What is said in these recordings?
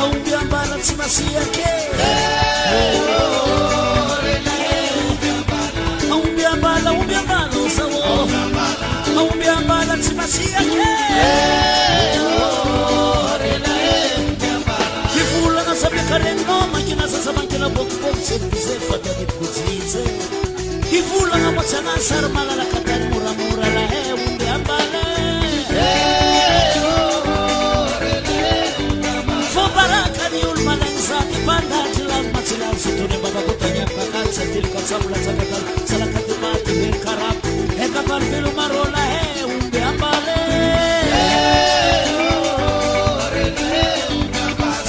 Umbiambala timasiake Umbiambala sawo Umbiambala timasiake Ifula na sabe kareno makina sasa mankina bokse fata dipuzite Ifula na machana sarmala la katani mura la umbiambala Sutune baba kutanya kakak setil kasabla sakakal salakatu mati berkarap hekapar filu marola he umbe ambale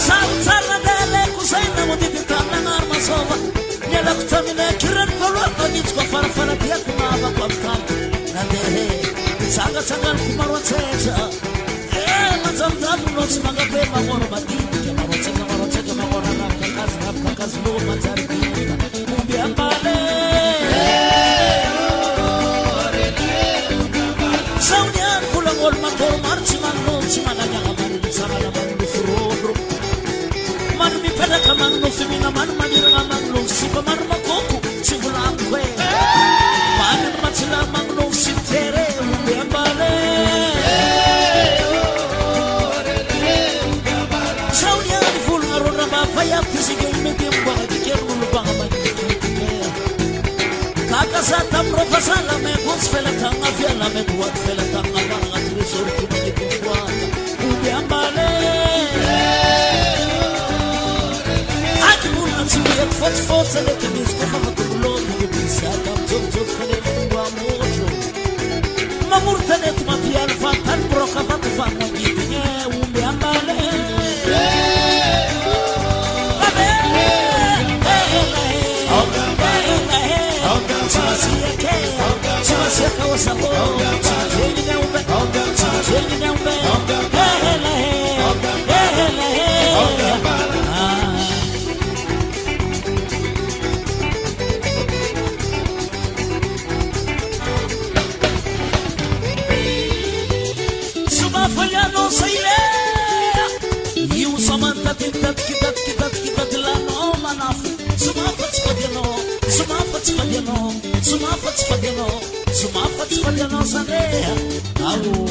Salsala dele kusaina muditi tamna arma sova Nyalak tamina kiran kolwa konit kwa farfara tiak maba kwa mtam Nadehe saga sagal kumarwa tseja Mazam zabu nosi mangape mamoro batiti Maro tseja mamoro naka kakas lo matari kita Umbi ambale Saunyan pulang ol makor marci manlo Cimananya kamanu sama namanu furobro Manu mi peda kamanu no femina manu manira kamanu Sipa manu makoku sibulang kwe Manu macila manu sitere Umbi ambale Saunyan pulang arona mapaya Fisige imedim bagi kerulu bangama Kakasata profesala me bus fela tanga fiala me buat fela tanga banga trisur kimi kuat Umbi ambale Aki bulan siwet fot sele kemis kama matulon Ubi bisa tam jom kale kuwa mojo Mamur tanet mafial fatan broka fatufan Gitinya umbi ambale Chimasiaka wasabo Chimasiaka Suba foliano saile You samanta kitat lano manaf Suba Sumafat sane Au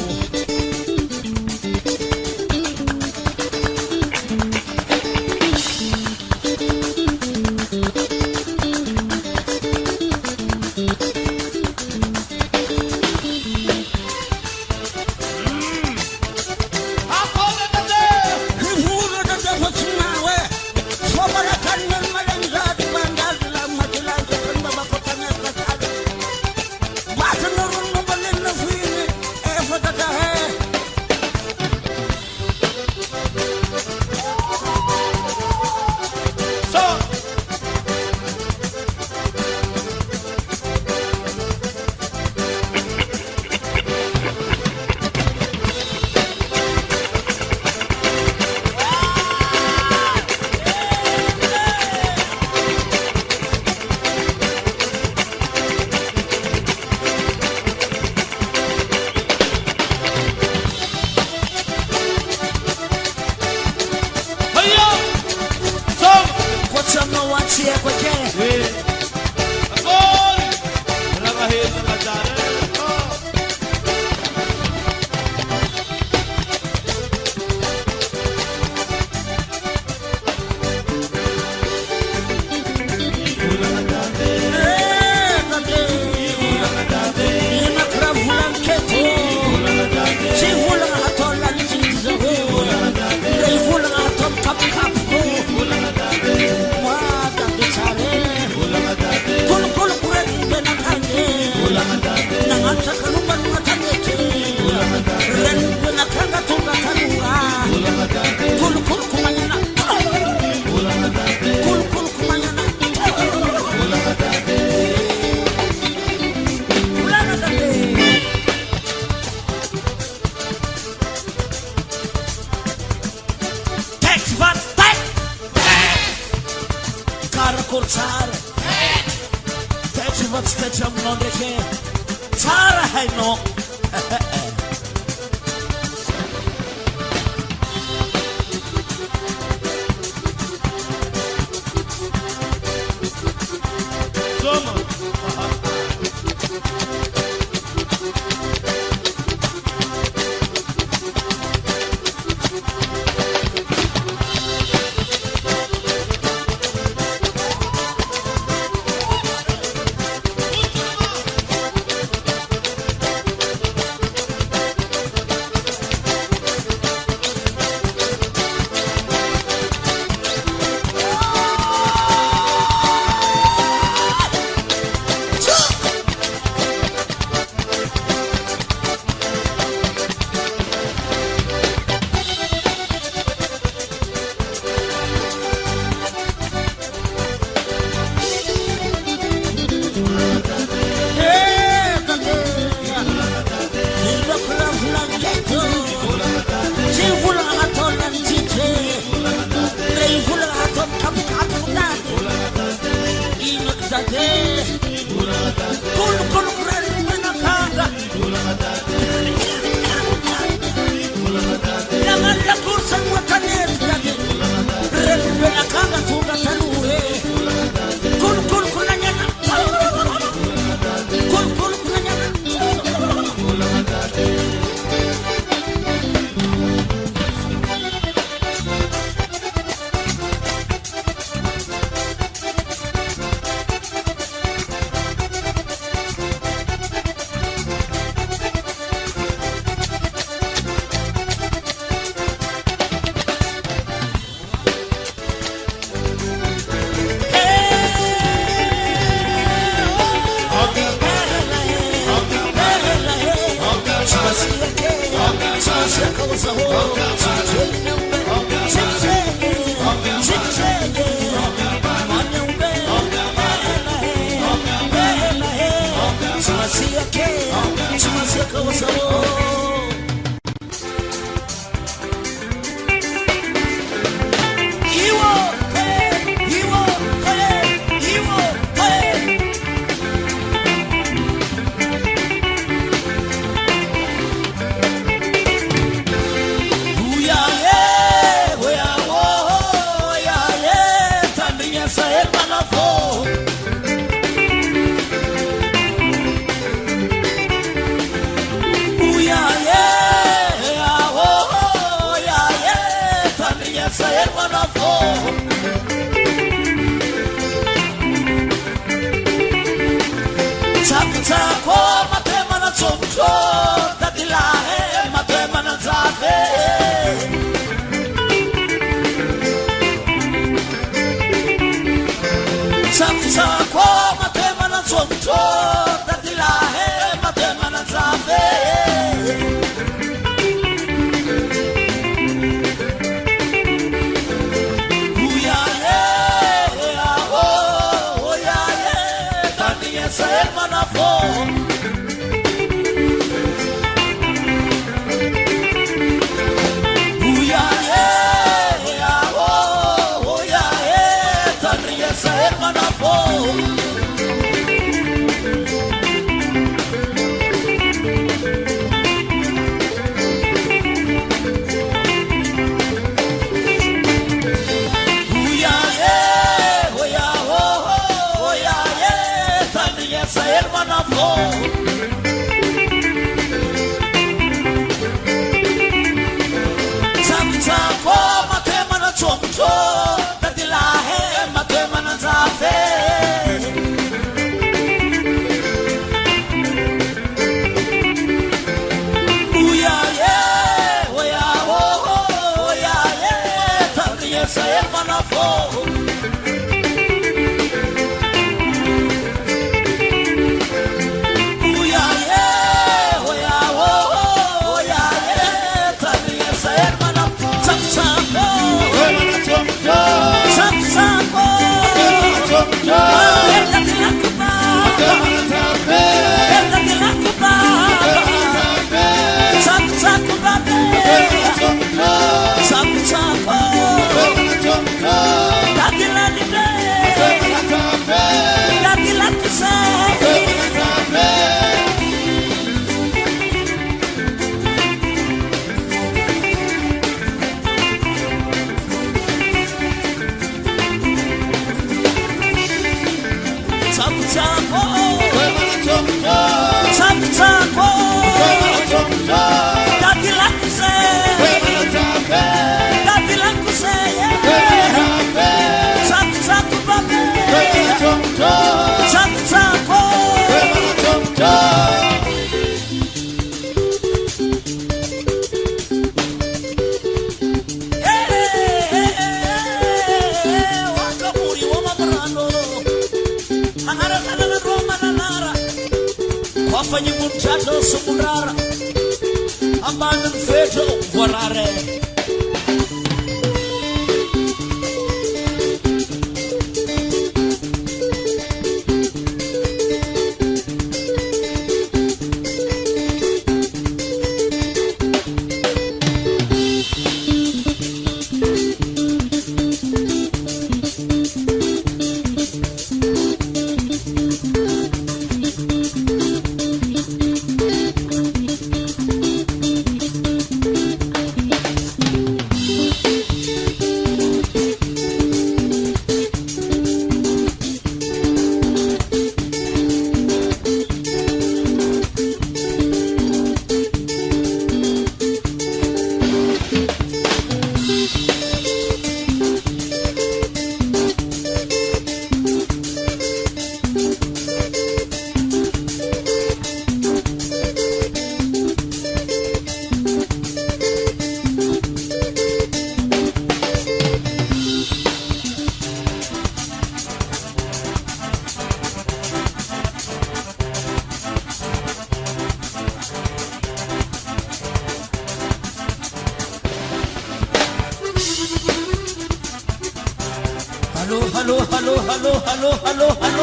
Hello,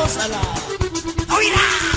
Salah. Oira!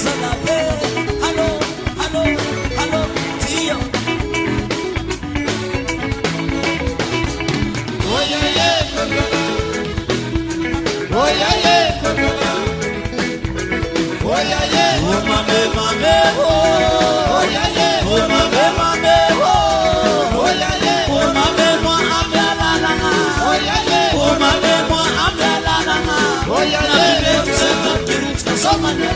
salabe Hello, hello, hello Tio Oya ye Oya ye Oya ye mame mame Oya ye mame mame Oya ye mame mo amela la Oya ye mame mo amela la Oya na ye vile senta kirutka somane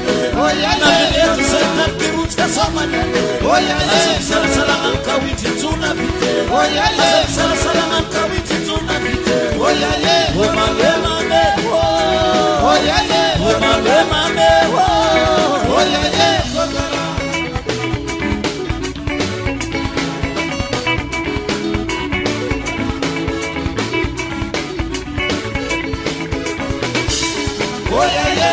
Oya na ye vile senta kirutka somane Oya ye sala sala kawiti tuna vite Oya ye sala sala kawiti tuna vite Oya ye mame mame Oya ye mame mame Oya ye Oya ye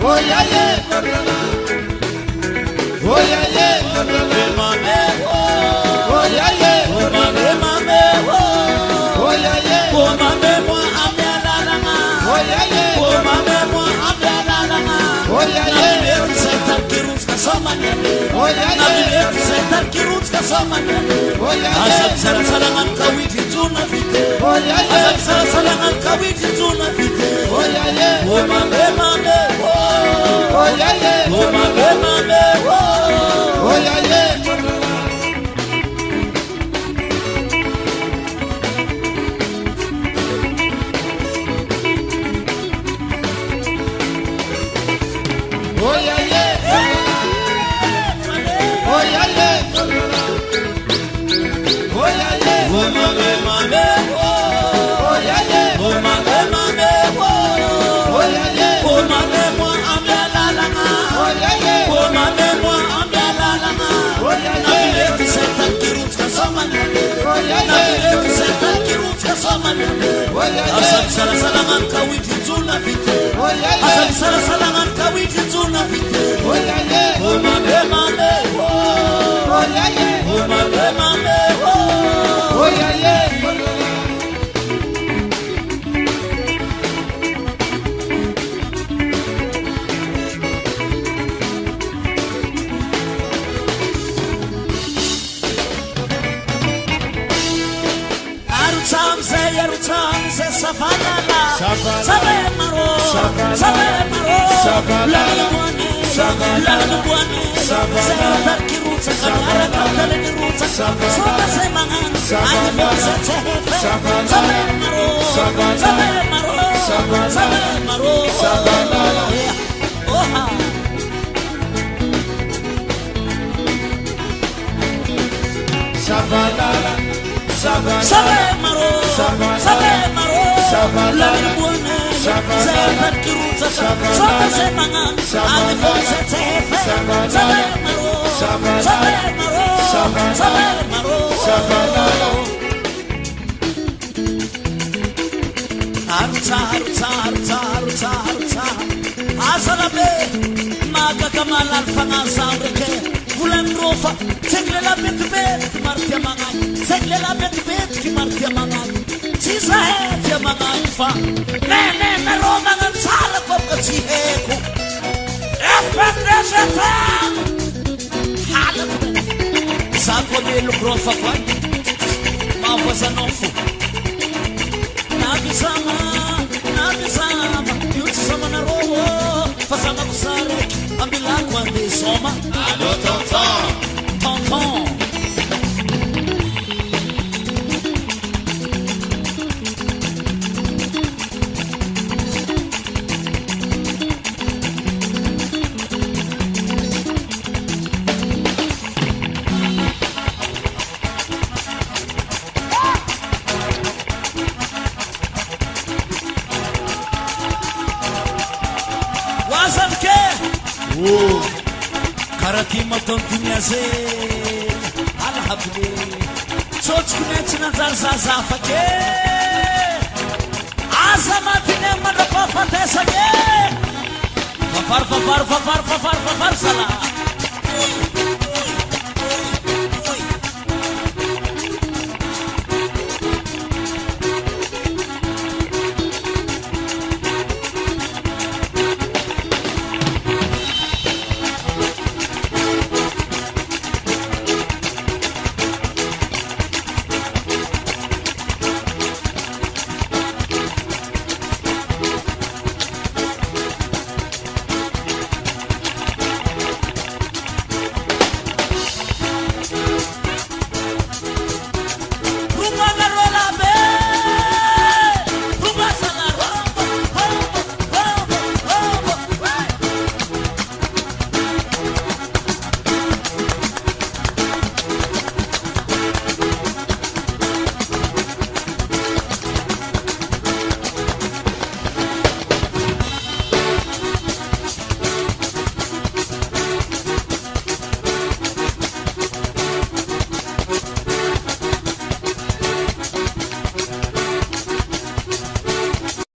Oya ye Oya ye mame Oya ye mame mame Oya ye mame mo amela la Oya ye mame mo amela la Oya na ye vile senta kirutka somane Oya na ye vile senta kirutka somane Oya Asal ye sala sala kawiti tuna vite Oya ye Asal sala sala kawiti tuna vite Oya ye mame mame Oya ye mame mame Oya ye Oya ye Oya ye Oya ye mame mame Oya ye mame mame Oya ye mame mo amela la Oya ye mame mo amela la Oya na ye vile senta kirutka somane Oya na ye vile senta kirutka somane Oya Asal ye sala sala kawiti tuna vite Oya Asal ye sala sala kawiti tuna vite Oya ye mame mame Oya ye mame mame Oya ye Arutsamse safanala Safanala. Sabemaro Safanala. Sabemaro Safanala. Lalguane Safanala. Lalguane Safanala. Satarkirutsa Safanala. Safanala Safanala. Soda semangan Safanala. Anifose tehefe Safanala. Sabemaro Safanala. Sabemaro Safanala. Sabemaro Safanala. Oha Safanala Safanala Sabemaro Safanala. Sabemaro Safanala. Lalguane Safanala. Satarkirutsa Safanala. Soda semangan Safanala. Anifose tehefe Safanala. Sabemaro Safanala. Sabemaro Safanala. Sabemaro Safanala. Harta Asalabe Maga kamal alfana saureke Bulan rofa Seglela bet Martia mangan Seglela bet ki martia mangan Sisa he tia mangan fa Ne roma ngan sala kop kasi heko FPSFM Hala Sako de lukrofa kwa Mawasa nofu Nabisama Yuti sama na roho Fasama kusarek Ambila kwa de soma Allo tonton Tonton Karakima tontinyaze Alhabli Sochkunetina zarzazafake Azamatine madapafatesage Fafar sala